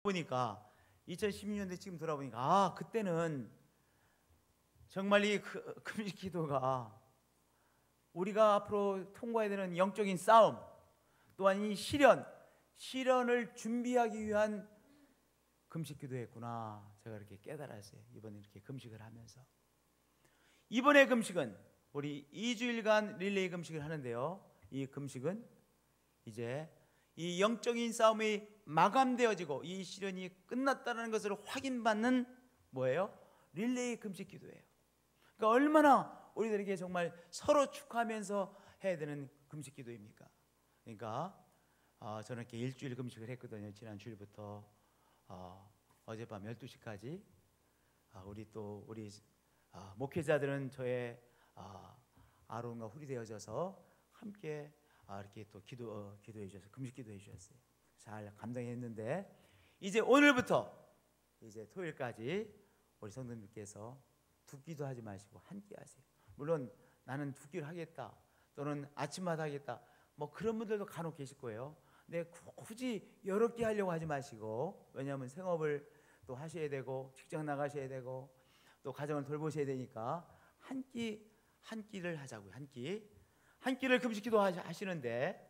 보니까 2016년대 지금 돌아보니까 그때는 정말 이 금식 기도가 우리가 앞으로 통과해야 되는 영적인 싸움, 또한 이 시련을 준비하기 위한 금식 기도였구나, 제가 이렇게 깨달았어요. 이번에 이렇게 금식을 하면서. 이번에 금식은 우리 2주일간 릴레이 금식을 하는데요, 이 금식은 이제 이 영적인 싸움이 마감되어지고 이 시련이 끝났다는 것을 확인받는 뭐예요? 릴레이 금식 기도예요. 그러니까 얼마나 우리들에게 정말 서로 축하하면서 해야 되는 금식 기도입니까? 그러니까 저는 이렇게 일주일 금식을 했거든요. 지난 주일부터 어젯밤 12시까지. 우리 목회자들은 저의 아론과 훌이 되어져서 함께 이렇게 또 기도해 주셔서 금식 기도해 주셨어요. 잘 감당했는데, 이제 오늘부터 이제 토요일까지 우리 성도님께서 두 끼도 하지 마시고 한 끼 하세요. 물론 나는 두 끼를 하겠다, 또는 아침마다 하겠다, 뭐 그런 분들도 간혹 계실 거예요. 근데 굳이 여러 끼 하려고 하지 마시고, 왜냐하면 생업을 또 하셔야 되고 직장 나가셔야 되고 또 가정을 돌보셔야 되니까 한 끼를 하자고요. 한 끼를 금식 기도 하시는데,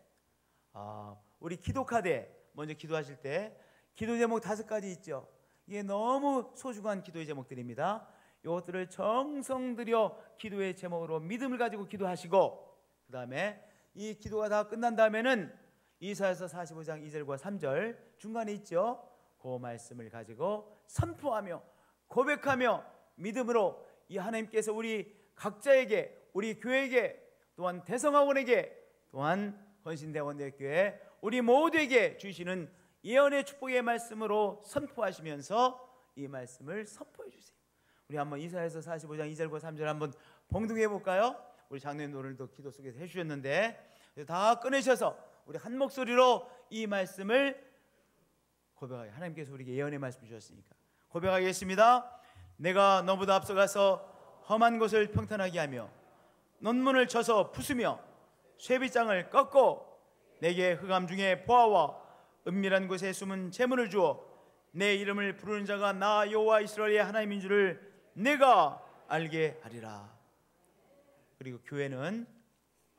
우리 기도 카드에 먼저 기도하실 때 기도 제목 5가지 있죠. 이게 너무 소중한 기도의 제목들입니다. 이것들을 정성 들여 기도의 제목으로 믿음을 가지고 기도하시고, 그 다음에 이 기도가 다 끝난 다음에는 이사야서 45장 2절과 3절 중간에 있죠. 그 말씀을 가지고 선포하며 고백하며 믿음으로 이 하나님께서 우리 각자에게, 우리 교회에게, 또한 대성학원에게, 또한 헌신대원대교회 우리 모두에게 주시는 예언의 축복의 말씀으로 선포하시면서 이 말씀을 선포해 주세요. 우리 한번 이사야서 45장 2절과 3절 한번 봉독해 볼까요? 우리 장로님 오늘도 기도 속에서 해주셨는데 다 꺼내셔서 우리 한 목소리로 이 말씀을 고백하게, 하나님께서 우리에게 예언의 말씀 주셨으니까 고백하겠습니다. 내가 너보다 앞서가서 험한 곳을 평탄하게 하며 논문을 쳐서 부수며 쇠빗장을 꺾고 내게 흑암 중에 보아와 은밀한 곳에 숨은 재물을 주어 내 이름을 부르는 자가 나 여호와 이스라엘의 하나님인 줄을 내가 알게 하리라. 그리고 교회는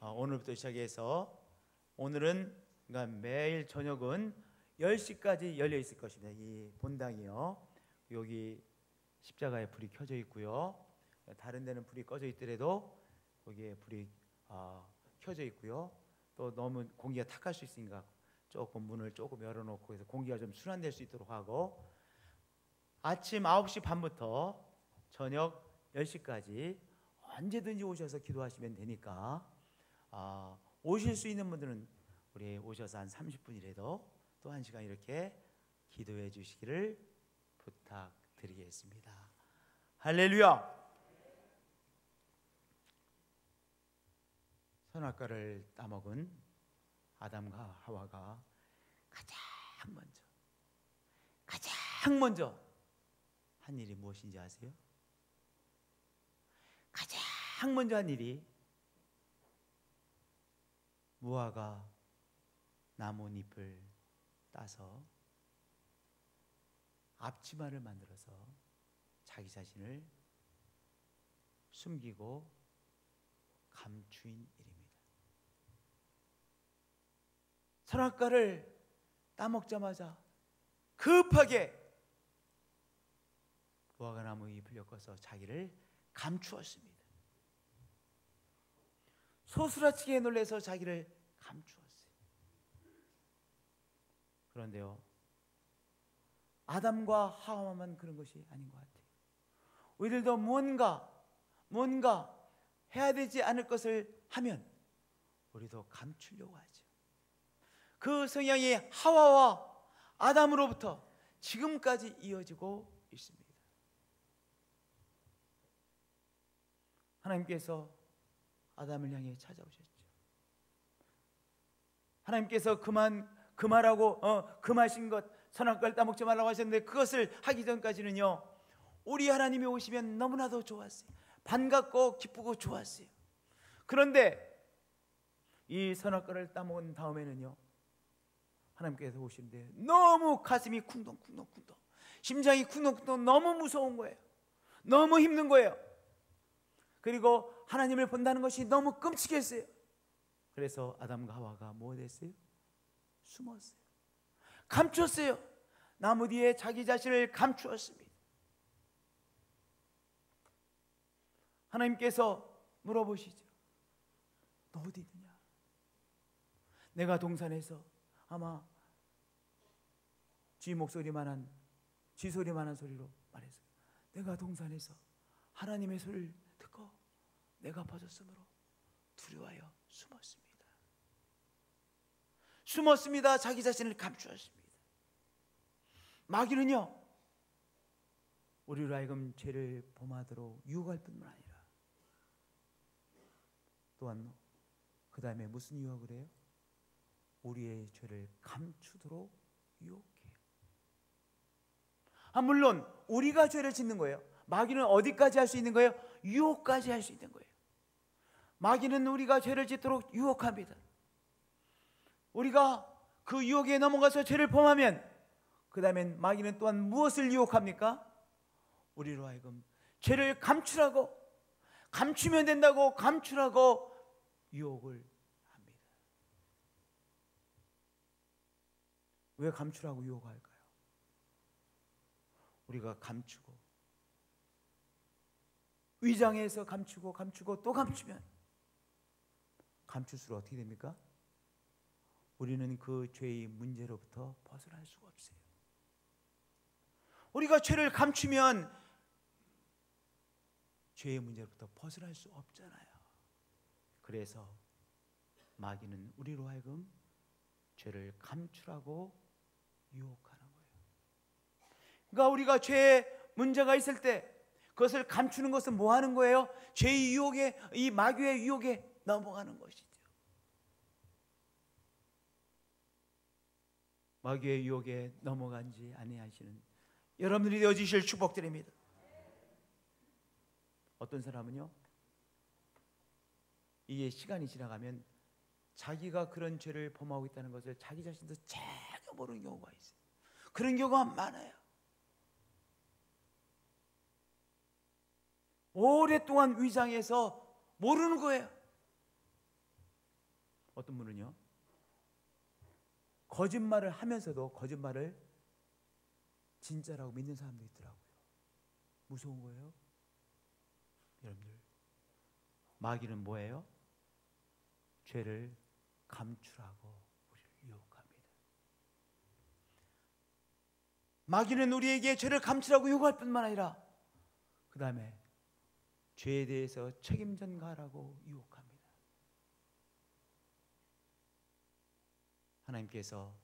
오늘부터 시작해서 오늘은 그러니까 매일 저녁은 10시까지 열려 있을 것입니다. 이 본당이요, 여기 십자가에 불이 켜져 있고요, 다른 데는 불이 꺼져 있더라도 거기에 불이 켜져 있고요, 또 너무 공기가 탁할 수 있으니까 조금 문을 조금 열어놓고 해서 공기가 좀 순환될 수 있도록 하고, 아침 9시 반부터 저녁 10시까지 언제든지 오셔서 기도하시면 되니까 오실 수 있는 분들은 우리 오셔서 한 30분이라도 또 1시간 이렇게 기도해 주시기를 부탁드리겠습니다. 할렐루야. 선악과를 따먹은 아담과 하와가 가장 먼저 한 일이 무엇인지 아세요? 가장 먼저 한 일이 무화과 나뭇잎을 따서 앞치마를 만들어서 자기 자신을 숨기고 감추인 일입니다. 선악과를 따먹자마자 급하게 무화과 나무 잎을 엮어서 자기를 감추었습니다. 소스라치게 놀라서 자기를 감추었어요. 그런데요, 아담과 하와만 그런 것이 아닌 것 같아요. 우리들도 뭔가 해야 되지 않을 것을 하면 우리도 감추려고 하죠. 그 성향이 하와와 아담으로부터 지금까지 이어지고 있습니다. 하나님께서 아담을 향해 찾아오셨죠. 하나님께서 그만하고 금하신 것, 선악과를 따먹지 말라고 하셨는데 그것을 하기 전까지는요, 우리 하나님이 오시면 너무나도 좋았어요. 반갑고 기쁘고 좋았어요. 그런데 이 선악과를 따먹은 다음에는요, 하나님께서 오시는데 너무 가슴이 쿵덩쿵덩쿵덩, 심장이 쿵덩쿵덩, 너무 무서운 거예요. 너무 힘든 거예요. 그리고 하나님을 본다는 것이 너무 끔찍했어요. 그래서 아담과 하와가 뭐 됐어요? 숨었어요. 감췄어요. 나무 뒤에 자기 자신을 감추었습니다. 하나님께서 물어보시죠. 너 어디 있느냐? 내가 동산에서 아마 쥐 목소리만한, 쥐 소리만한 소리로 말했어요. 내가 동산에서 하나님의 소리를 듣고 내가 벗었으므로 두려워하여 숨었습니다. 숨었습니다. 자기 자신을 감추었습니다. 마귀는요, 우리로 하여금 죄를 범하도록 유혹할 뿐만 아니라 또한 그 다음에 무슨 유혹을 해요? 우리의 죄를 감추도록 유혹해요. 물론 우리가 죄를 짓는 거예요. 마귀는 어디까지 할 수 있는 거예요? 유혹까지 할 수 있는 거예요. 마귀는 우리가 죄를 짓도록 유혹합니다. 우리가 그 유혹에 넘어가서 죄를 범하면 그 다음엔 마귀는 또한 무엇을 유혹합니까? 우리로 하여금 죄를 감추라고, 감추면 된다고 감추라고 유혹을 합니다. 왜 감추라고 유혹할까요? 우리가 감추고 위장해서 감추고 또 감추면 감출수록 어떻게 됩니까? 우리는 그 죄의 문제로부터 벗어날 수가 없어요. 우리가 죄를 감추면 죄의 문제로부터 벗어날 수 없잖아요. 그래서 마귀는 우리로 하여금 죄를 감추라고 유혹하는 거예요. 그러니까 우리가 죄에 문제가 있을 때 그것을 감추는 것은 뭐 하는 거예요? 죄의 유혹에, 이 마귀의 유혹에 넘어가는 것이죠. 마귀의 유혹에 넘어간지 아니하시는 여러분들이 되어주실 축복드립니다. 어떤 사람은요, 이게 시간이 지나가면 자기가 그런 죄를 범하고 있다는 것을 자기 자신도 전혀 모르는 경우가 있어요. 그런 경우가 많아요. 오랫동안 위장해서 모르는 거예요. 어떤 분은요, 거짓말을 하면서도 거짓말을 진짜라고 믿는 사람도 있더라고요. 무서운 거예요. 여러분들, 마귀는 뭐예요? 죄를 감추라고 우리를 유혹합니다. 마귀는 우리에게 죄를 감추라고 유혹할 뿐만 아니라 그 다음에 죄에 대해서 책임 전가하라고 유혹합니다. 하나님께서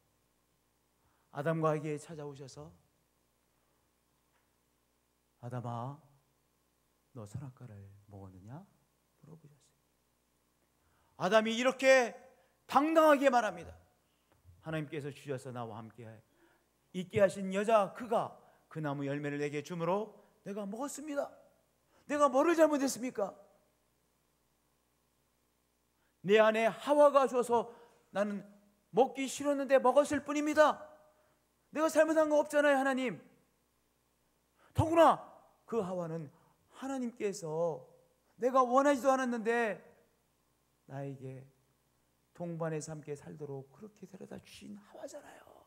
아담과 하와에게 찾아오셔서 아담아, 너 선악과를 먹었느냐? 물어보셨어요. 아담이 이렇게 당당하게 말합니다. 하나님께서 주셔서 나와 함께 있게 하신 여자 그가 그 나무 열매를 내게 주므로 내가 먹었습니다. 내가 뭐를 잘못했습니까? 내 안에 하와가 줘서 나는 먹기 싫었는데 먹었을 뿐입니다. 내가 잘못한 거 없잖아요, 하나님. 더구나 그 하와는 하나님께서 내가 원하지도 않았는데 나에게 동반해서 함께 살도록 그렇게 데려다 주신 하와잖아요.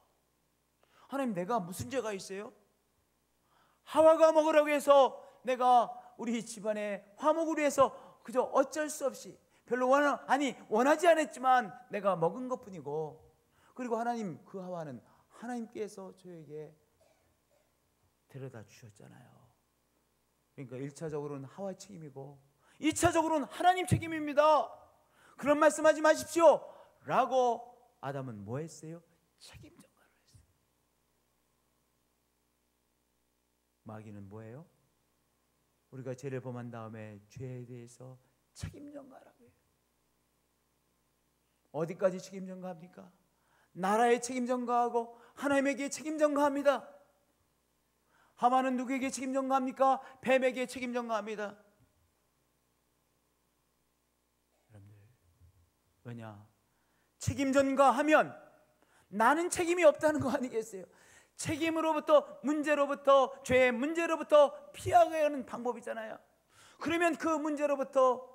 하나님, 내가 무슨 죄가 있어요? 하와가 먹으라고 해서 내가 우리 집안의 화목을 위해서 그저 어쩔 수 없이 별로 원하지 않았지만 내가 먹은 것뿐이고, 그리고 하나님, 그 하와는 하나님께서 저에게 데려다 주셨잖아요. 그러니까 1차적으로는 하와 책임이고 2차적으로는 하나님 책임입니다. 그런 말씀하지 마십시오 라고 아담은 뭐 했어요? 책임 전가를 했어요. 마귀는 뭐예요? 우리가 죄를 범한 다음에 죄에 대해서 책임 전가라고 해요. 어디까지 책임 전가합니까? 나라에 책임 전가하고 하나님에게 책임 전가합니다. 하와는 누구에게 책임 전가합니까? 뱀에게 책임 전가합니다. 여러분들, 왜냐? 책임 전가하면 나는 책임이 없다는 거 아니겠어요? 책임으로부터, 문제로부터, 죄의 문제로부터 피하게 하는 방법이잖아요. 그러면 그 문제로부터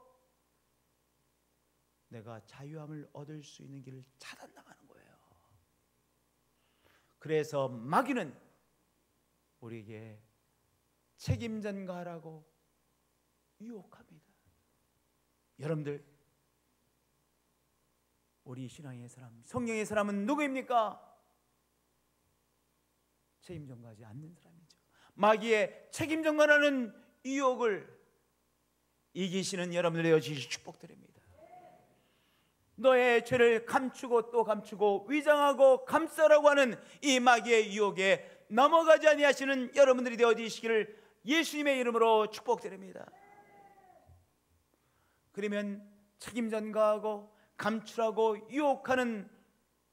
내가 자유함을 얻을 수 있는 길을 차단나가는 거예요. 그래서 마귀는 우리에게 책임 전가하라고 유혹합니다. 여러분들, 우리 신앙의 사람, 성령의 사람은 누구입니까? 책임 전가하지 않는 사람이죠. 마귀의 책임 전가라는 유혹을 이기시는 여러분들의 여지시 축복드립니다. 너의 죄를 감추고 또 감추고 위장하고 감싸라고 하는 이 마귀의 유혹에 넘어가지 아니하시는 여러분들이 되어지시기를 예수님의 이름으로 축복드립니다. 그러면 책임 전가하고 감추라고 유혹하는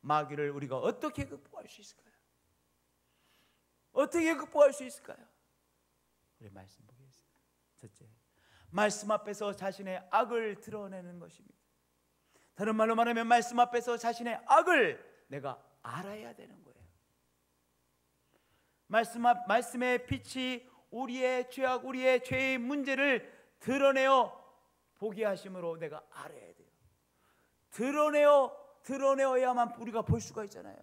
마귀를 우리가 어떻게 극복할 수 있을까요? 어떻게 극복할 수 있을까요? 우리 말씀 보겠습니다. 첫째, 말씀 앞에서 자신의 악을 드러내는 것입니다. 다른 말로 말하면 말씀 앞에서 자신의 악을 내가 알아야 되는 거예요. 말씀의 빛이 우리의 죄악, 우리의 죄의 문제를 드러내어 보게 하심으로 내가 알아야 돼요. 드러내어야만 우리가 볼 수가 있잖아요.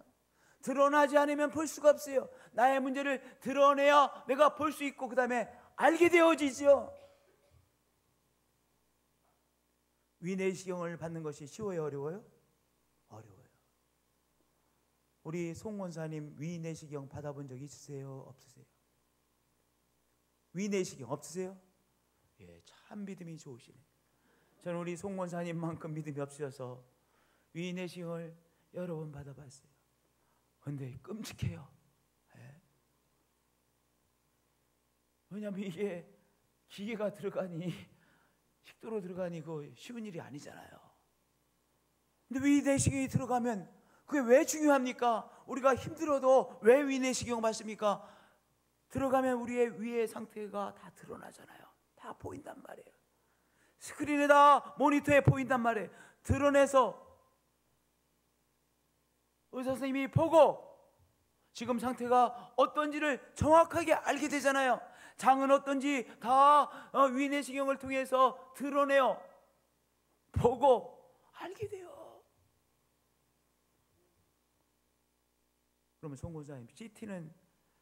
드러나지 않으면 볼 수가 없어요. 나의 문제를 드러내야 내가 볼 수 있고 그 다음에 알게 되어지죠. 위내시경을 받는 것이 쉬워요, 어려워요? 어려워요. 우리 송 원사님 위내시경 받아본 적 있으세요, 없으세요? 위내시경 없으세요? 예, 참 믿음이 좋으시네. 저는 우리 송 원사님만큼 믿음이 없으셔서 위내시경을 여러 번 받아봤어요. 근데 끔찍해요. 예. 왜냐하면 이게 기계가 들어가니, 식도로 들어가니 그 쉬운 일이 아니잖아요. 근데 위내시경이 들어가면 그게 왜 중요합니까? 우리가 힘들어도 왜 위내시경 받습니까? 들어가면 우리의 위의 상태가 다 드러나잖아요. 다 보인단 말이에요. 스크린에다, 모니터에 보인단 말이에요. 드러내서 의사 선생님이 보고 지금 상태가 어떤지를 정확하게 알게 되잖아요. 장은 어떤지 다 위내시경을 통해서 드러내어 보고 알게 돼요. 그러면 송 권사님,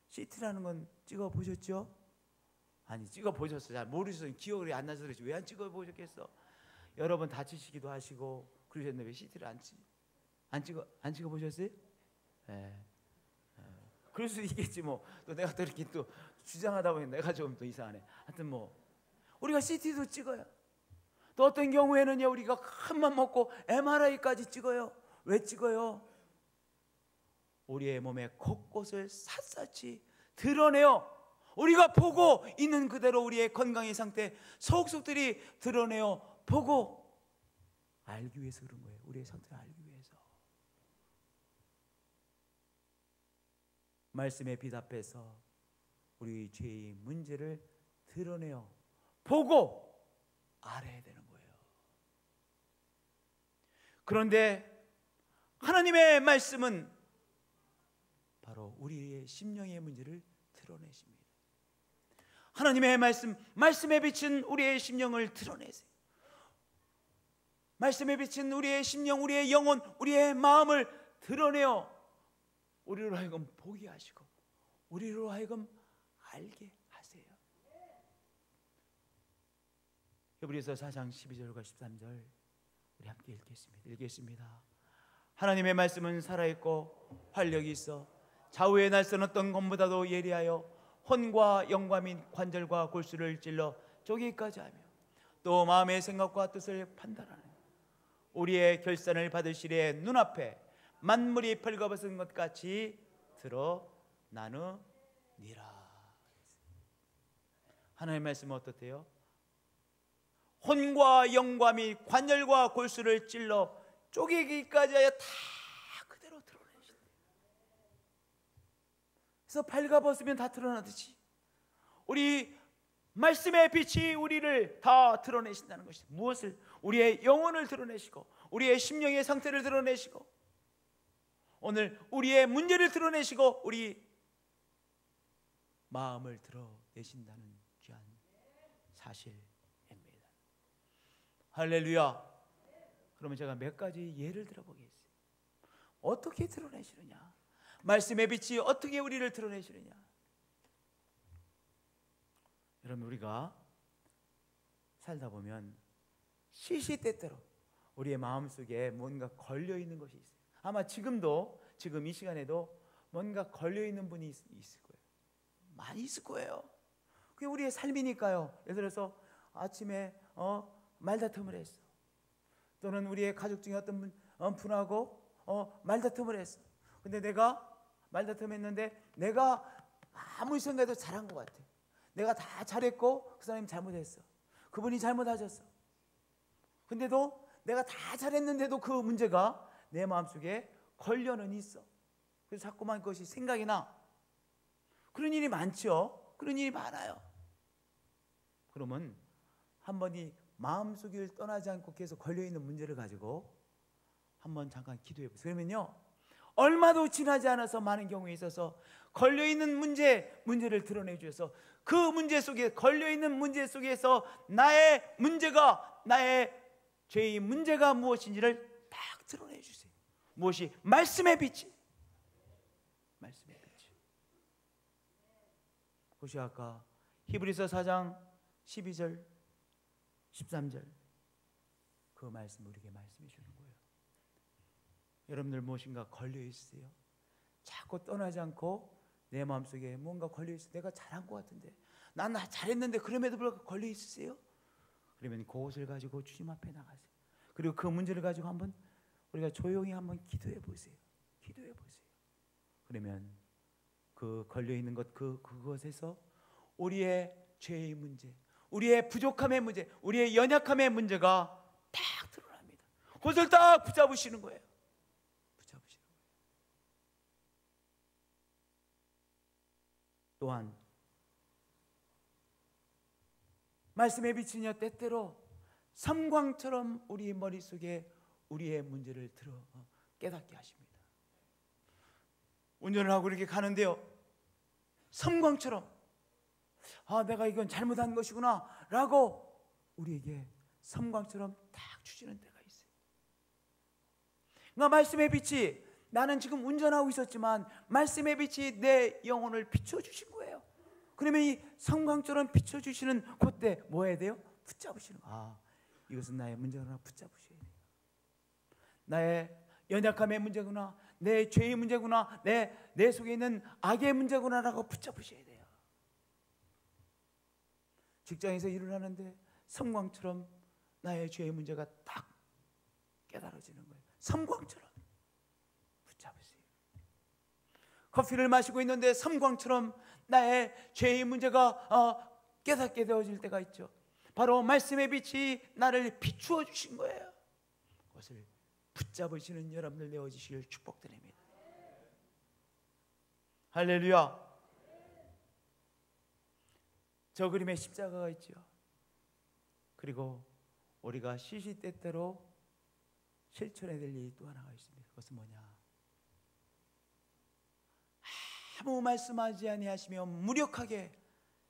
CT라는 건 찍어 보셨죠? 아니, 찍어 보셨어요. 잘 모르셔서 기억이 안 나서 그러지 왜 안 찍어 보셨겠어? 여러 번 다치시기도 하시고 그러셨는데 왜 CT를 안 찍어 보셨어요? 네. 그럴 수도 있겠지 뭐. 또 내가 또 이렇게 또 주장하다 보니 내가 좀 또 이상하네. 하여튼 뭐 우리가 CT도 찍어요. 또 어떤 경우에는요, 우리가 큰맘 먹고 MRI까지 찍어요. 왜 찍어요? 우리의 몸의 곳곳을 샅샅이 드러내어 우리가 보고 있는 그대로 우리의 건강의 상태, 속속들이 드러내어 보고 알기 위해서 그런 거예요. 우리의 상태를 알기 위해서. 말씀에 빛 앞에서 우리 죄의 문제를 드러내어 보고 알아야 되는 거예요. 그런데 하나님의 말씀은 바로 우리의 심령의 문제를 드러내십니다. 하나님의 말씀에 비친 우리의 심령을 드러내세요. 말씀에 비친 우리의 심령, 우리의 영혼, 우리의 마음을 드러내어 우리로 하여금 보게 하시고 우리로 하여금 알게 하세요. 히브리서 4장 12절과 13절 우리 함께 읽겠습니다. 하나님의 말씀은 살아있고 활력이 있어 좌우의 날선 어떤 검보다도 예리하여 혼과 영과 및 관절과 골수를 찔러 쪼개기까지 하며 또 마음의 생각과 뜻을 판단하는 우리의 결산을 받을 시에 눈앞에 만물이 펼거벗은 것 같이 드러나느니라. 하나님의 말씀은 어떻대요? 혼과 영과 및 관절과 골수를 찔러 쪼개기까지 하여 다 그대로 드러내신다. 그래서 발가벗으면 다 드러나듯이 우리 말씀의 빛이 우리를 다 드러내신다는 것이죠. 무엇을? 우리의 영혼을 드러내시고 우리의 심령의 상태를 드러내시고 오늘 우리의 문제를 드러내시고 우리 마음을 드러내신다는 귀한 사실입니다. 할렐루야. 그러면 제가 몇 가지 예를 들어보겠습니다. 어떻게 드러내시느냐? 말씀의 빛이 어떻게 우리를 드러내시느냐? 여러분, 우리가 살다 보면 시시때때로 우리의 마음속에 뭔가 걸려있는 것이 있어요. 아마 지금 이 시간에도 뭔가 걸려있는 분이 있을 거예요. 많이 있을 거예요. 그게 우리의 삶이니까요. 예를 들어서 아침에 말다툼을 했어. 또는 우리의 가족 중에 어떤 분하고 말다툼을 했어. 근데 내가 말다툼했는데 내가 아무리 생각해도 잘한 것 같아. 내가 다 잘했고 그 사람이 잘못했어. 그분이 잘못하셨어. 근데도 내가 다 잘했는데도 그 문제가 내 마음속에 걸려는 있어. 그래서 자꾸만 그것이 생각이 나. 그런 일이 많죠. 그런 일이 많아요. 그러면 한번 이 마음속을 떠나지 않고 계속 걸려있는 문제를 가지고 한번 잠깐 기도해 보세요. 그러면요, 얼마도 지나지 않아서 많은 경우에 있어서 걸려있는 문제를 드러내 주셔서 그 문제 속에, 걸려있는 문제 속에서 나의 문제가, 나의 죄의 문제가 무엇인지를 딱 드러내 주세요. 무엇이? 말씀의 빛이. 말씀의 빛이. 그것이 아까 히브리서 4장 12절 13절 그 말씀 우리에게 말씀해 주는 거예요. 여러분들 무엇인가 걸려 있으세요? 자꾸 떠나지 않고 내 마음속에 뭔가 걸려 있어요. 내가 잘한 것 같은데, 난 잘했는데 그럼에도 불구하고 걸려 있으세요? 그러면 그것을 가지고 주님 앞에 나가세요. 그리고 그 문제를 가지고 한번 우리가 조용히 한번 기도해 보세요. 기도해 보세요. 그러면 그 걸려 있는 것, 그것에서 우리의 죄의 문제, 우리의 부족함의 문제, 우리의 연약함의 문제가 딱 드러납니다. 그것을 딱 붙잡으시는 거예요. 붙잡으시는 거예요. 또한 말씀에 비치며 때때로 섬광처럼 우리 머릿속에 우리의 문제를 깨닫게 하십니다. 운전을 하고 이렇게 가는데요, 섬광처럼 내가 이건 잘못한 것이구나 라고 우리에게 섬광처럼 딱 주시는 때가 있어요. 그러니까 말씀의 빛이, 나는 지금 운전하고 있었지만 말씀의 빛이 내 영혼을 비춰주신 거예요. 그러면 이 섬광처럼 비춰주시는 그때 뭐 해야 돼요? 붙잡으시는 거예요. 이것은 나의 문제구나. 붙잡으셔야 돼요. 나의 연약함의 문제구나, 내 죄의 문제구나, 내 속에 있는 악의 문제구나라고 붙잡으셔야 돼요. 직장에서 일을 하는데 섬광처럼 나의 죄의 문제가 딱 깨달아지는 거예요. 섬광처럼 붙잡으세요. 커피를 마시고 있는데 섬광처럼 나의 죄의 문제가 깨닫게 되어질 때가 있죠. 바로 말씀의 빛이 나를 비추어 주신 거예요. 그것을 붙잡으시는 여러분들 되어지시길 축복드립니다. 할렐루야. 저 그림에 십자가가 있죠. 그리고 우리가 시시때때로 실천해야 될 일이 또 하나가 있습니다. 그것은 뭐냐? 아무 말씀하지 아니하시며 무력하게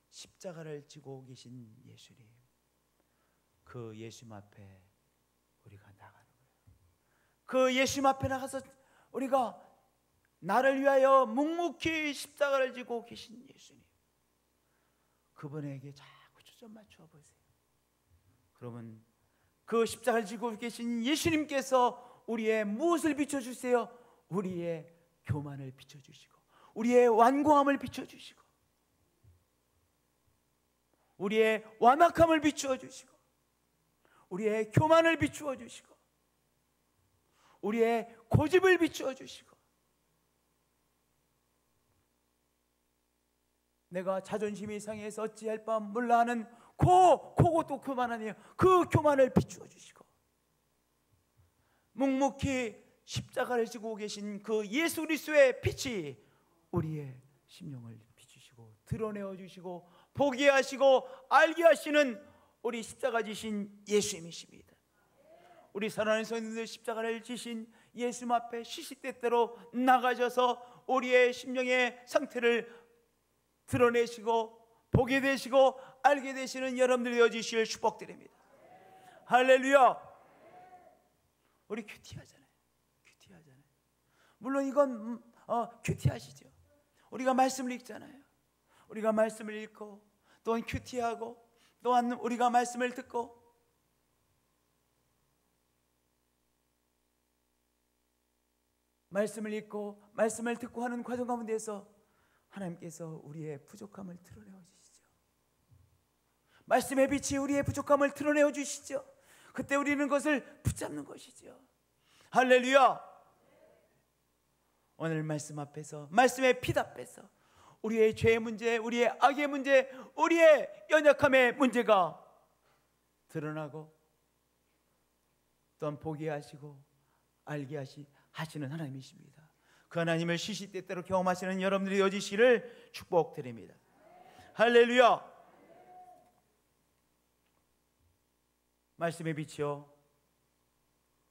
십자가를 지고 계신 예수님, 그 예수님 앞에 우리가 나가는 거예요. 그 예수님 앞에 나가서 우리가 나를 위하여 묵묵히 십자가를 지고 계신 예수님, 그분에게 자꾸 초점 맞춰 보세요. 그러면 그 십자가를 지고 계신 예수님께서 우리의 무엇을 비춰주세요? 우리의 교만을 비춰주시고, 우리의 완고함을 비춰주시고, 우리의 완악함을 비추어주시고, 우리의 교만을 비추어주시고, 우리의 고집을 비추어주시고, 내가 자존심이 상해서 어찌할 바 몰라 하는 그것도 교만 아니에요. 그 교만을 비추어 주시고, 묵묵히 십자가를 지고 계신 그 예수 그리스도의 빛이 우리의 심령을 비추시고 드러내어 주시고 보게 하시고 알게 하시는 우리 십자가 지신 예수님이십니다. 우리 사랑하는 성도들, 십자가를 지신 예수님 앞에 시시때때로 나가셔서 우리의 심령의 상태를 드러내시고 보게 되시고 알게 되시는 여러분들이 되어주실 축복드립니다. 할렐루야. 우리 큐티하잖아요. 큐티하잖아요. 물론 이건 큐티하시죠. 우리가 말씀을 읽잖아요. 우리가 말씀을 읽고 또한 큐티하고 또한 우리가 말씀을 듣고 말씀을 읽고 말씀을 듣고 하는 과정 가운데서 하나님께서 우리의 부족함을 드러내어 주시죠. 말씀의 빛이 우리의 부족함을 드러내어 주시죠. 그때 우리는 그것을 붙잡는 것이죠. 할렐루야. 오늘 말씀 앞에서 말씀의 빛 앞에서 우리의 죄의 문제, 우리의 악의 문제, 우리의 연약함의 문제가 드러나고 또한 보게 하시고 알게 하시는 하나님이십니다. 그 하나님을 시시때때로 경험하시는 여러분들이 되어주시기를 축복드립니다. 할렐루야. 말씀의 빛이요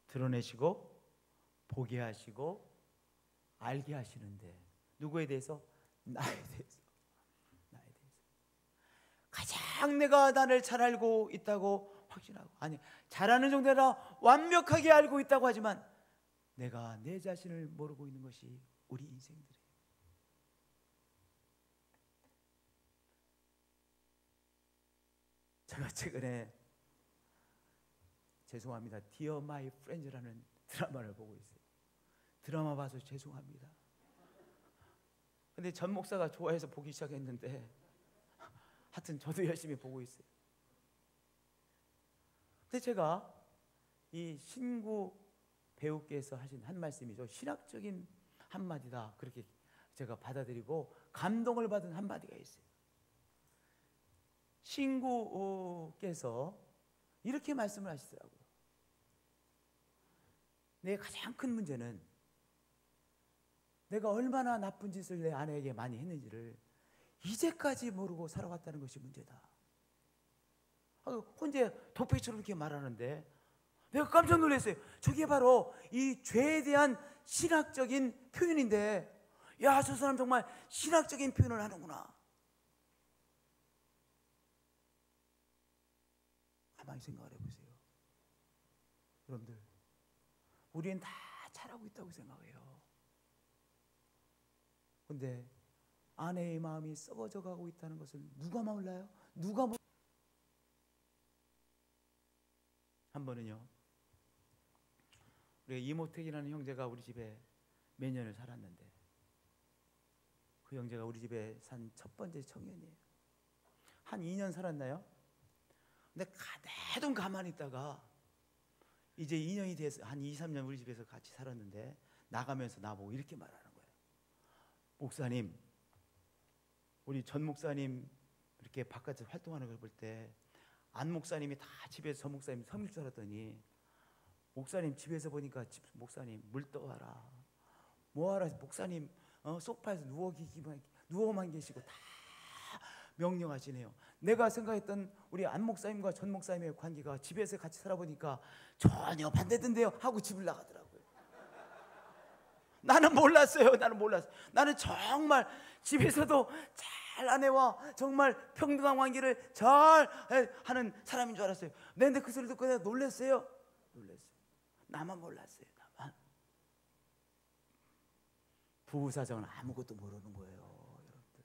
드러내시고 보게 하시고 알게 하시는데 누구에 대해서? 나에 대해서. 가장 내가 나를 잘 알고 있다고 확신하고, 아니 잘 아는 정도 아니라 완벽하게 알고 있다고 하지만 내가 내 자신을 모르고 있는 것이 우리 인생들이에요. 제가 최근에 죄송합니다. Dear My Friends라는 드라마를 보고 있어요. 드라마 봐서 죄송합니다. 근데 전 목사가 좋아해서 보기 시작했는데 하여튼 저도 열심히 보고 있어요. 근데 제가 이 신구 배우께서 하신 한 말씀이죠. 신학적인 한마디다. 그렇게 제가 받아들이고 감동을 받은 한마디가 있어요. 신구께서 이렇게 말씀을 하시더라고요. 내 가장 큰 문제는 내가 얼마나 나쁜 짓을 내 아내에게 많이 했는지를 이제까지 모르고 살아왔다는 것이 문제다. 혼자 도피처럼 이렇게 말하는데 내가 깜짝 놀랐어요. 저게 바로 이 죄에 대한 신학적인 표현인데, 야, 저 사람 정말 신학적인 표현을 하는구나. 가만히 생각을 해보세요. 여러분들, 우리는 다 잘하고 있다고 생각해요. 근데 아내의 마음이 썩어져 가고 있다는 것을 누가 몰라요? 한 번은요, 우리 이모택이라는 형제가 우리 집에 몇 년을 살았는데, 그 형제가 우리 집에 산 첫 번째 청년이에요. 한 2년 살았나요? 근데 내동 가만히 있다가 이제 2년이 돼서 한 2, 3년 우리 집에서 같이 살았는데 나가면서 나보고 이렇게 말하는 거예요. 목사님, 우리 전 목사님 이렇게 바깥에서 활동하는 걸 볼 때 안 목사님이 다 집에서 전 목사님 섬길 줄 알았더니 목사님 집에서 보니까 목사님 물 떠와라, 뭐하라, 목사님 소파에서 누워만 계시고 다 명령하시네요. 내가 생각했던 우리 안 목사님과 전 목사님의 관계가 집에서 같이 살아보니까 전혀 반대던데요 하고 집을 나가더라고요. 나는 몰랐어요. 나는 정말 집에서도 잘 아내와 정말 평등한 관계를 잘 하는 사람인 줄 알았어요. 근데 그 소리 듣고 내가 놀랐어요. 나만 몰랐어요. 나만. 부부 사정은 아무것도 모르는 거예요, 여러분들.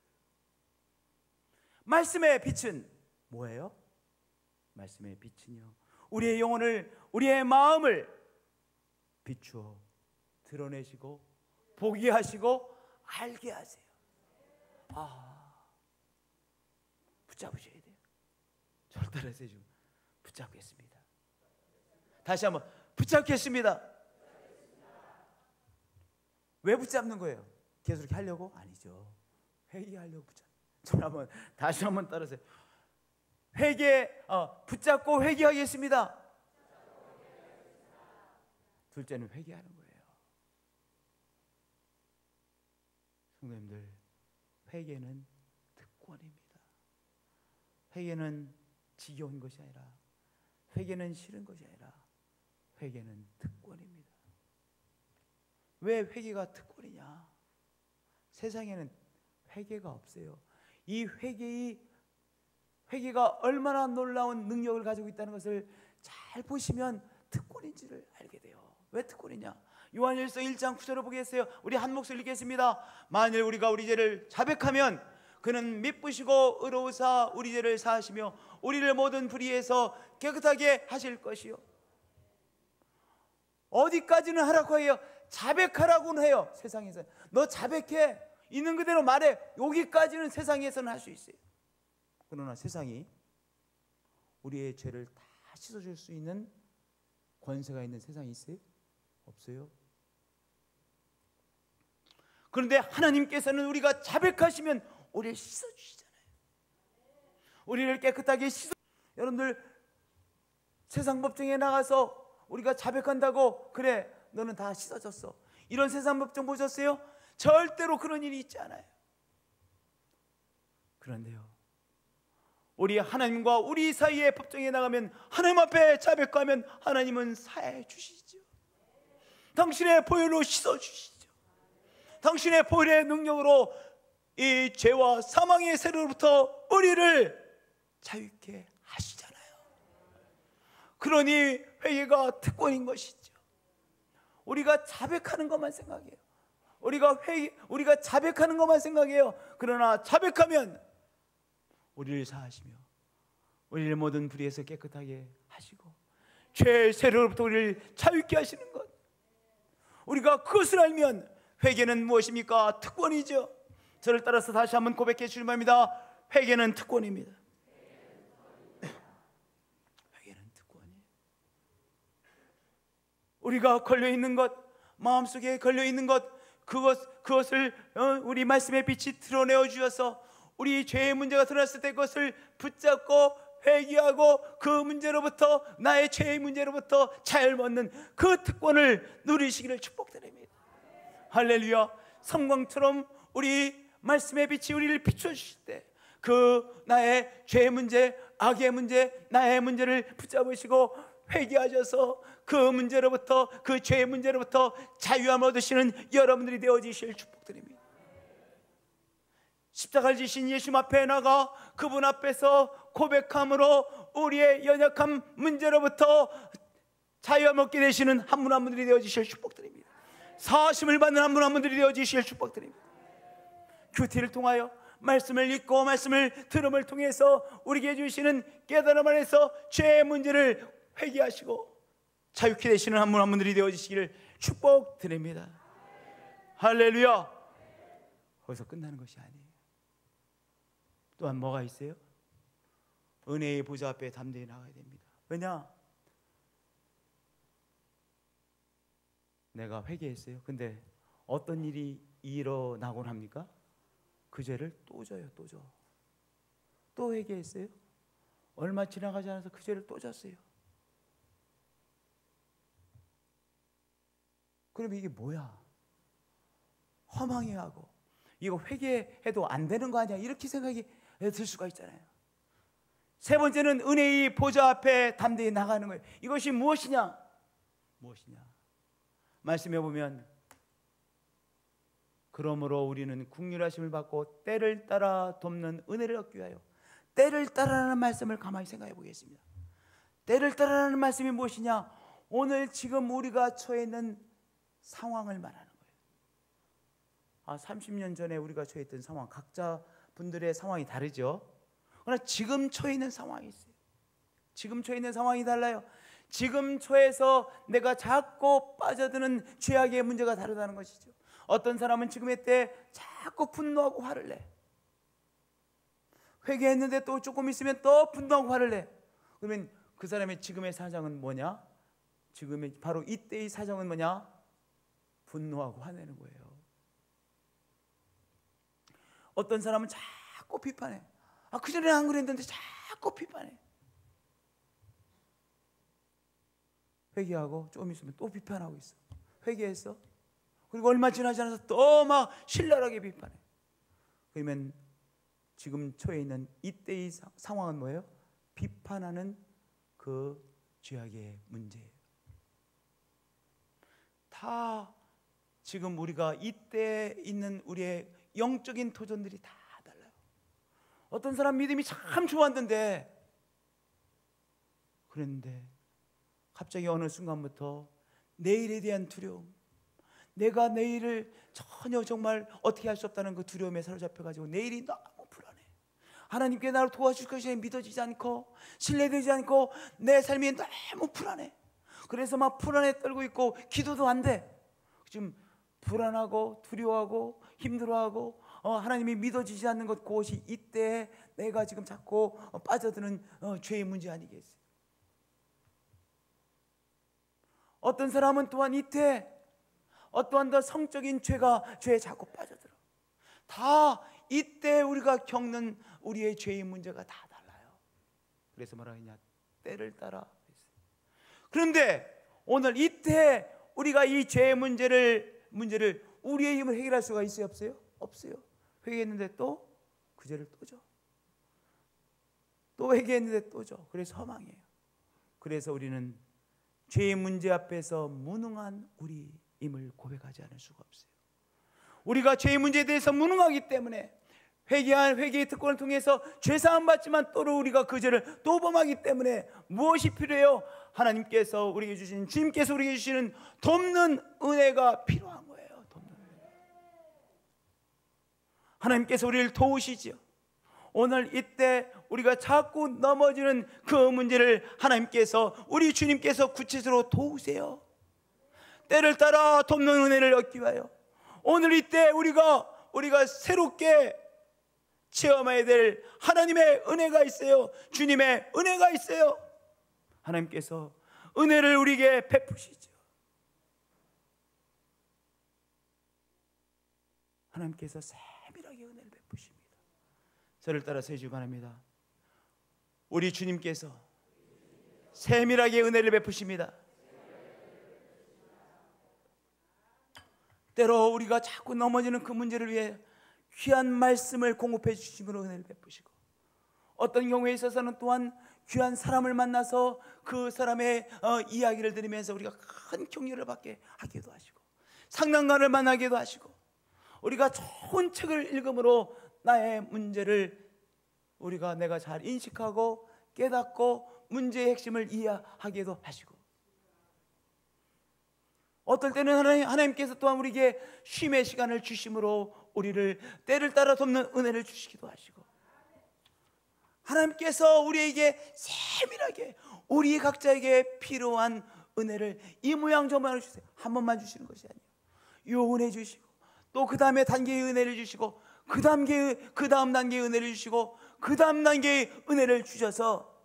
말씀의 빛은 뭐예요? 말씀의 빛은요, 우리의 영혼을, 우리의 마음을 비추어 드러내시고 보게 하시고 알게 하세요. 붙잡으셔야 돼요. 저를 따라서 좀 붙잡겠습니다. 다시 한번 붙잡겠습니다. 왜 붙잡는 거예요? 계속 이렇게 하려고? 아니죠. 회개하려고 붙잡는. 다시 한번 따라서 붙잡고 회개하겠습니다. 둘째는 회개하는 거예요. 성도님들, 회개는 특권입니다. 회개는 지겨운 것이 아니라, 회개는 싫은 것이 아니라 회개는 특권입니다. 왜 회개가 특권이냐? 세상에는 회개가 없어요. 이 회개가 얼마나 놀라운 능력을 가지고 있다는 것을 잘 보시면 특권인지를 알게 돼요. 왜 특권이냐? 요한일서 1장 9절을 보겠어요. 우리 한 목소리 읽겠습니다. 만일 우리가 우리 죄를 자백하면 그는 미쁘시고 의로우사 우리 죄를 사하시며 우리를 모든 불의에서 깨끗하게 하실 것이요. 어디까지는 하라고 해요? 자백하라고는 해요. 세상에서 너 자백해, 있는 그대로 말해. 여기까지는 세상에서는 할 수 있어요. 그러나 세상이 우리의 죄를 다 씻어줄 수 있는 권세가 있는 세상이 있어요? 없어요. 그런데 하나님께서는 우리가 자백하시면 우리를 씻어주시잖아요. 우리를 깨끗하게 여러분들 세상 법정에 나가서 우리가 자백한다고 그래 너는 다 씻어졌어, 이런 세상 법정 보셨어요? 절대로 그런 일이 있지 않아요. 그런데요, 우리 하나님과 우리 사이의 법정에 나가면 하나님 앞에 자백하면 하나님은 사해 주시죠. 당신의 보혈로 씻어주시죠. 당신의 보혈의 능력으로 이 죄와 사망의 세로부터 우리를 자유케 하시잖아요. 그러니 회개가 특권인 것이죠. 우리가 자백하는 것만 생각해요. 우리가 자백하는 것만 생각해요. 그러나 자백하면 우리를 사하시며 우리를 모든 불의에서 깨끗하게 하시고 죄의 세로부터 우리를 자유케 하시는 것, 우리가 그것을 알면 회개는 무엇입니까? 특권이죠. 저를 따라서 다시 한번 고백해 주시기 바랍니다. 회개는 특권입니다. 회개는 특권이에요. 우리가 걸려있는 것, 마음속에 걸려있는 것, 그것을 우리 말씀의 빛이 드러내어 주셔서 우리 죄의 문제가 드러났을 때 그것을 붙잡고 회개하고 그 문제로부터, 나의 죄의 문제로부터 자유를 얻는 그 특권을 누리시기를 축복드립니다. 할렐루야. 성광처럼 우리 말씀의 빛이 우리를 비춰주실 때 그 나의 죄의 문제, 악의 문제, 나의 문제를 붙잡으시고 회개하셔서 그 문제로부터, 그 죄의 문제로부터 자유함을 얻으시는 여러분들이 되어지실 축복드립니다. 십자가를 지신 예수 앞에 나가 그분 앞에서 고백함으로 우리의 연약한 문제로부터 자유함을 얻게 되시는 한 분 한 분들이 되어지실 축복드립니다. 사하심을 받는 한 분 한 분들이 되어지실 축복드립니다. 큐티를 통하여 말씀을 읽고 말씀을 들음을 통해서 우리에게 주시는 깨달음 안에서 죄의 문제를 회개하시고 자유케 되시는 한 분 한 분들이 되어지시기를 축복드립니다. 할렐루야. 거기서 끝나는 것이 아니에요. 또한 뭐가 있어요? 은혜의 보좌 앞에 담대히 나가야 됩니다. 왜냐? 내가 회개했어요. 근데 어떤 일이 일어나곤 합니까? 그 죄를 또 져요. 또 회개했어요. 얼마 지나가지 않아서 그 죄를 또 졌어요. 그럼 이게 뭐야? 허망해하고 이거 회개해도 안 되는 거 아니야? 이렇게 생각이 들 수가 있잖아요. 세 번째는 은혜의 보좌 앞에 담대히 나가는 거예요. 이것이 무엇이냐? 말씀해 보면 그러므로 우리는 긍휼하심을 받고 때를 따라 돕는 은혜를 얻기 위하여, 때를 따라라는 말씀을 가만히 생각해 보겠습니다. 때를 따라라는 말씀이 무엇이냐? 오늘 지금 우리가 처해 있는 상황을 말하는 거예요. 30년 전에 우리가 처해 있던 상황, 각자 분들의 상황이 다르죠. 그러나 지금 처해 있는 상황이 있어요. 지금 처해 있는 상황이 달라요. 지금 처해서 내가 자꾸 빠져드는 죄악의 문제가 다르다는 것이죠. 어떤 사람은 지금의 때 자꾸 분노하고 화를 내. 회개했는데 또 조금 있으면 또 분노하고 화를 내. 그러면 그 사람의 지금의 사정은 뭐냐? 지금의 바로 이때의 사정은 뭐냐? 분노하고 화내는 거예요. 어떤 사람은 자꾸 비판해. 그전에는 안 그랬는데 자꾸 비판해. 회개하고 조금 있으면 또 비판하고 있어. 회개했어? 그리고 얼마 지나지 않아서 또 막 신랄하게 비판해. 그러면 지금 처해 있는 이때의 상황은 뭐예요? 비판하는 그 죄악의 문제예요. 다 지금 우리가 이때 있는 우리의 영적인 도전들이 다 달라요. 어떤 사람 믿음이 참 좋았는데, 그런데 갑자기 어느 순간부터 내일에 대한 두려움, 내가 내일을 전혀 정말 어떻게 할 수 없다는 그 두려움에 사로잡혀가지고 내일이 너무 불안해. 하나님께 나를 도와줄 것이 믿어지지 않고 신뢰되지 않고 내 삶이 너무 불안해. 그래서 막 불안에 떨고 있고 기도도 안 돼. 지금 불안하고 두려워하고 힘들어하고 하나님이 믿어지지 않는 것, 그것이 이때 내가 지금 자꾸 빠져드는 죄의 문제 아니겠어요? 어떤 사람은 또한 이때 어떠한 더 성적인 죄에 자꾸 빠져들어. 다 이때 우리가 겪는 우리의 죄의 문제가 다 달라요. 그래서 뭐라 했냐? 때를 따라. 그런데 오늘 이때 우리가 이 죄의 문제를 우리의 힘을 해결할 수가 있어요? 없어요? 없어요. 회개했는데 또 그 죄를 또 져. 또 회개했는데 또 져. 그래서 허망해요. 그래서 우리는 죄의 문제 앞에서 무능한 우리임을 고백하지 않을 수가 없어요. 우리가 죄의 문제에 대해서 무능하기 때문에 회개의 특권을 통해서 죄사함 받지만 또 우리가 그 죄를 또 범하기 때문에 무엇이 필요해요? 하나님께서 우리에게 주신, 주님께서 우리에게 주시는 돕는 은혜가 필요한 거예요. 돕는 은혜. 하나님께서 우리를 도우시죠. 오늘 이때 우리가 자꾸 넘어지는 그 문제를 하나님께서, 우리 주님께서 구체적으로 도우세요. 때를 따라 돕는 은혜를 얻기 위하여 오늘 이때 우리가 새롭게 체험해야 될 하나님의 은혜가 있어요. 주님의 은혜가 있어요. 하나님께서 은혜를 우리에게 베푸시죠. 하나님께서 세밀하게 은혜를 베푸십니다. 저를 따라서 해주기 바랍니다. 우리 주님께서 세밀하게 은혜를 베푸십니다. 때로 우리가 자꾸 넘어지는 그 문제를 위해 귀한 말씀을 공급해 주심으로 은혜를 베푸시고, 어떤 경우에 있어서는 또한 귀한 사람을 만나서 그 사람의 이야기를 들으면서 우리가 큰 격려를 받게 하기도 하시고, 상담가를 만나기도 하시고, 우리가 좋은 책을 읽음으로 나의 문제를 내가 잘 인식하고 깨닫고 문제의 핵심을 이해하기도 하시고, 어떨 때는 하나님께서 또한 우리에게 쉼의 시간을 주심으로 우리를 때를 따라 돕는 은혜를 주시기도 하시고, 하나님께서 우리에게 세밀하게 우리 각자에게 필요한 은혜를 이 모양 저 모양을 주세요. 한 번만 주시는 것이 아니에요. 요 은혜 주시고 또 그 다음에 단계의 은혜를 주시고 그 다음 단계의 은혜를 주시고 그 다음 단계의 은혜를 주셔서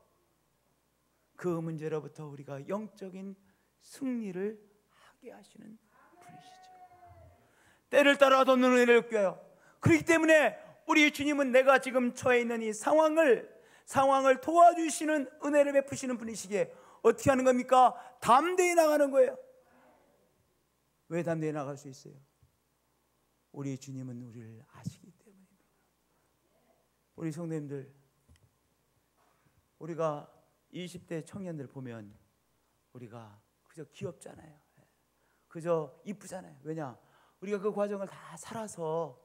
그 문제로부터 우리가 영적인 승리를 하게 하시는 분이시죠. 때를 따라 돕는 은혜를 얻기 위하여. 그렇기 때문에 우리 주님은 내가 지금 처해 있는 이 상황을 도와주시는 은혜를 베푸시는 분이시기에 어떻게 하는 겁니까? 담대히 나가는 거예요. 왜 담대히 나갈 수 있어요? 우리 주님은 우리를 아시기 때문입니다. 우리 성도님들, 우리가 20대 청년들 보면 우리가 그저 귀엽잖아요. 그저 이쁘잖아요. 왜냐? 우리가 그 과정을 다 살아서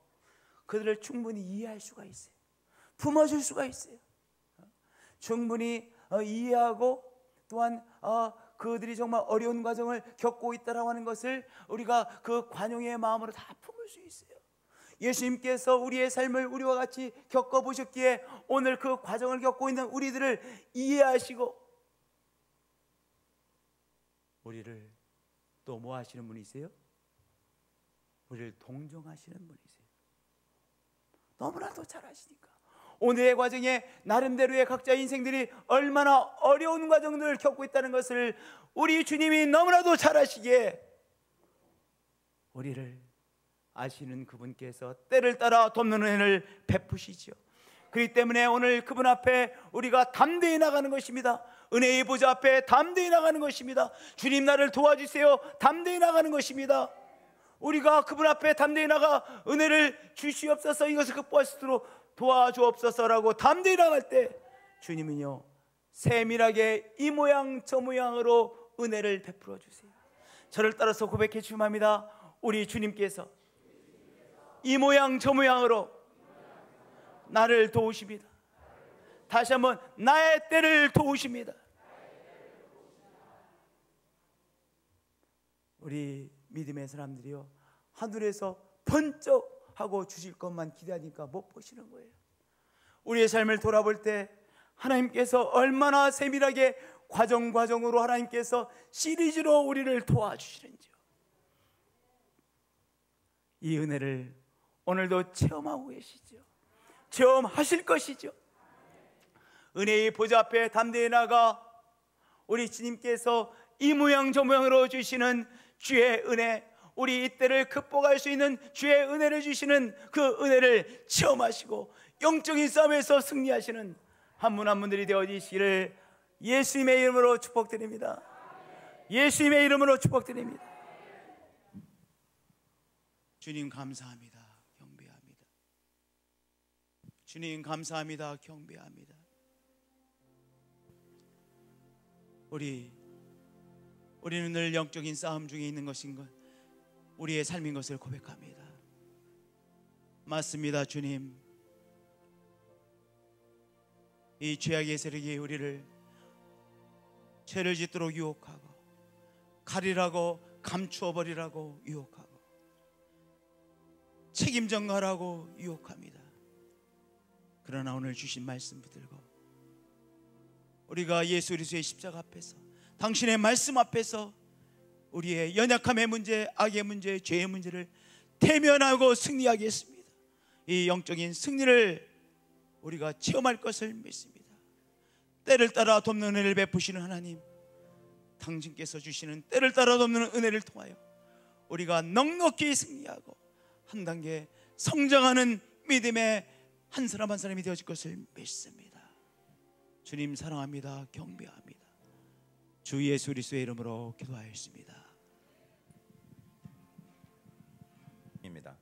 그들을 충분히 이해할 수가 있어요. 품어줄 수가 있어요. 충분히 이해하고 또한 그들이 정말 어려운 과정을 겪고 있다라고 하는 것을 우리가 그 관용의 마음으로 다 품을 수 있어요. 예수님께서 우리의 삶을 우리와 같이 겪어보셨기에 오늘 그 과정을 겪고 있는 우리들을 이해하시고 우리를 또 뭐 하시는 분이세요? 우리를 동정하시는 분이세요. 너무나도 잘 아시니까. 오늘의 과정에 나름대로의 각자의 인생들이 얼마나 어려운 과정들을 겪고 있다는 것을 우리 주님이 너무나도 잘 아시기에 우리를 아시는 그분께서 때를 따라 돕는 은혜를 베푸시죠. 그렇기 때문에 오늘 그분 앞에 우리가 담대히 나가는 것입니다. 은혜의 보좌 앞에 담대히 나가는 것입니다. 주님 나를 도와주세요. 담대히 나가는 것입니다. 우리가 그분 앞에 담대히 나가 은혜를 주시옵소서, 이것을 극복할 수 있도록 도와주옵소서라고 담대히 나갈 때 주님은요 세밀하게 이 모양 저 모양으로 은혜를 베풀어 주세요. 저를 따라서 고백해 주십니다. 우리 주님께서 이 모양 저 모양으로 나를 도우십니다. 다시 한번 나의 때를 도우십니다. 우리 믿음의 사람들이요, 하늘에서 번쩍 하고 주실 것만 기대하니까 못 보시는 거예요. 우리의 삶을 돌아볼 때 하나님께서 얼마나 세밀하게 과정으로 하나님께서 시리즈로 우리를 도와주시는지요. 이 은혜를 오늘도 체험하고 계시죠. 체험하실 것이죠. 은혜의 보좌 앞에 담대히 나가 우리 주님께서 이 모양 저 모양으로 주시는 주의 은혜, 우리 이때를 극복할 수 있는 주의 은혜를 주시는 그 은혜를 체험하시고 영적인 싸움에서 승리하시는 한 분 한 분들이 되어지시기를 예수님의 이름으로 축복드립니다. 예수님의 이름으로 축복드립니다. 주님 감사합니다. 경배합니다. 주님 감사합니다. 경배합니다. 우리는 늘 영적인 싸움 중에 있는 것인 것, 우리의 삶인 것을 고백합니다. 맞습니다. 주님, 이 죄악의 세력이 우리를 죄를 짓도록 유혹하고 가리라고 감추어버리라고 유혹하고 책임 전가라고 유혹합니다. 그러나 오늘 주신 말씀 붙들고 우리가 예수 그리스도의 십자가 앞에서, 당신의 말씀 앞에서 우리의 연약함의 문제, 악의 문제, 죄의 문제를 대면하고 승리하겠습니다. 이 영적인 승리를 우리가 체험할 것을 믿습니다. 때를 따라 돕는 은혜를 베푸시는 하나님, 당신께서 주시는 때를 따라 돕는 은혜를 통하여 우리가 넉넉히 승리하고 한 단계 성장하는 믿음의 한 사람 한 사람이 되어질 것을 믿습니다. 주님 사랑합니다. 경배합니다. 주 예수 그리스도의 이름으로 기도하였습니다. 입니다.